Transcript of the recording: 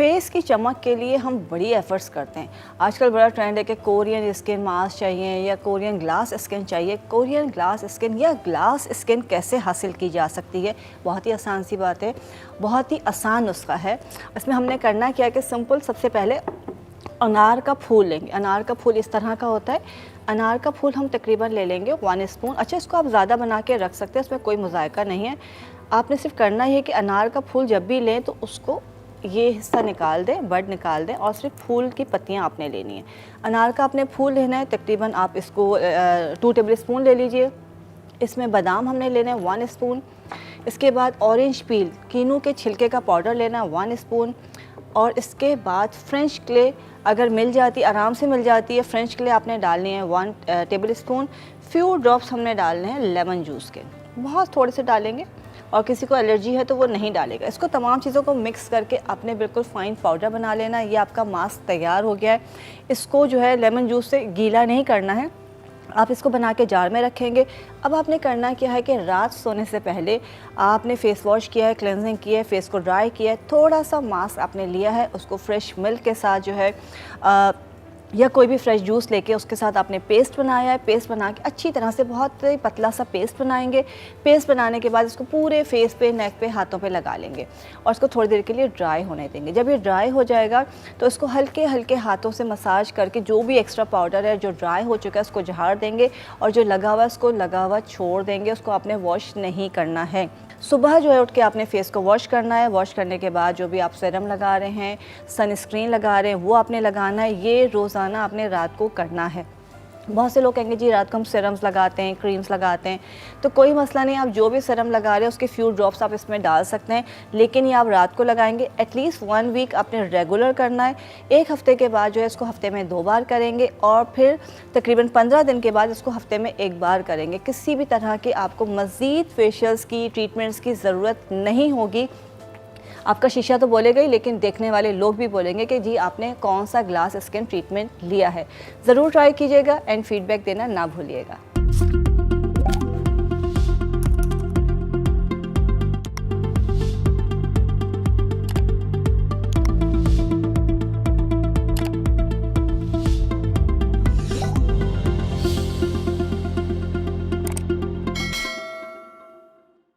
Face की चमक के लिए हम बड़ी एफ़र्ट्स करते हैं। आजकल बड़ा ट्रेंड है कि कोरियन स्किन मास्क चाहिए या कोरियन ग्लास स्किन चाहिए। कोरियन ग्लास स्किन या ग्लास स्किन कैसे हासिल की जा सकती है? बहुत ही आसान सी बात है, बहुत ही आसान नुस्खा है। इसमें हमने करना क्या है कि सिंपल, सबसे पहले अनार का फूल लेंगे। अनार का फूल इस तरह का होता है। अनार का फूल हम तकरीबन ले लेंगे 1 स्पून। अच्छा, इसको आप ज़्यादा बना के रख सकते हैं, इसमें कोई मुज़ायका नहीं है। आपने सिर्फ करना ही है कि अनार का फूल जब भी लें तो उसको ये हिस्सा निकाल दें, बड निकाल दें और सिर्फ फूल की पत्तियां आपने लेनी है। अनार का आपने फूल लेना है, तकरीबन आप इसको 2 टेबल स्पून ले लीजिए। इसमें बादाम हमने लेना है 1 स्पून। इसके बाद ऑरेंज पील, कीनू के छिलके का पाउडर लेना है 1 स्पून। और इसके बाद फ्रेंच क्ले अगर मिल जाती, आराम से मिल जाती है, फ्रेंच क्ले आपने डालनी है 1 टेबल स्पून। फ्यू ड्रॉप्स हमने डालने हैं लेमन जूस के, बहुत थोड़े से डालेंगे, और किसी को एलर्जी है तो वो नहीं डालेगा। इसको तमाम चीज़ों को मिक्स करके आपने बिल्कुल फ़ाइन पाउडर बना लेना है। ये आपका मास्क तैयार हो गया है। इसको जो है लेमन जूस से गीला नहीं करना है, आप इसको बना के जार में रखेंगे। अब आपने करना क्या है कि रात सोने से पहले आपने फ़ेस वॉश किया है, क्लेंजिंग किया है, फ़ेस को ड्राई किया है, थोड़ा सा मास्क आपने लिया है, उसको फ्रेश मिल्क के साथ जो है या कोई भी फ्रेश जूस लेके उसके साथ आपने पेस्ट बनाया है। पेस्ट बना के अच्छी तरह से बहुत ही पतला सा पेस्ट बनाएंगे। पेस्ट बनाने के बाद इसको पूरे फेस पे, नेक पे, हाथों पे लगा लेंगे और इसको थोड़ी देर के लिए ड्राई होने देंगे। जब ये ड्राई हो जाएगा तो इसको हल्के हल्के हाथों से मसाज करके जो भी एक्स्ट्रा पाउडर है जो ड्राई हो चुका है उसको झाड़ देंगे, और जो लगा हुआ है उसको लगा हुआ छोड़ देंगे। उसको आपने वॉश नहीं करना है। सुबह जो है उठ के आपने फ़ेस को वॉश करना है। वॉश करने के बाद जो भी आप सीरम लगा रहे हैं, सनस्क्रीन लगा रहे हैं, वो आपने लगाना है। ये रोज़ाना आपने रात को करना है। बहुत से लोग कहेंगे जी रात को हम सीरम्स लगाते हैं, क्रीम्स लगाते हैं, तो कोई मसला नहीं। आप जो भी सीरम लगा रहे हैं उसके फ्यू ड्रॉप्स आप इसमें डाल सकते हैं, लेकिन ये आप रात को लगाएंगे। एटलीस्ट 1 वीक आपने रेगुलर करना है। 1 हफ़्ते के बाद जो है इसको हफ़्ते में 2 बार करेंगे, और फिर तकरीबन 15 दिन के बाद इसको हफ़्ते में 1 बार करेंगे। किसी भी तरह के आपको मज़ीद फेशियल्स की, ट्रीटमेंट्स की ज़रूरत नहीं होगी। आपका शीशा तो बोलेगा ही, लेकिन देखने वाले लोग भी बोलेंगे कि जी आपने कौन सा ग्लास स्किन ट्रीटमेंट लिया है। ज़रूर ट्राई कीजिएगा एंड फीडबैक देना ना भूलिएगा।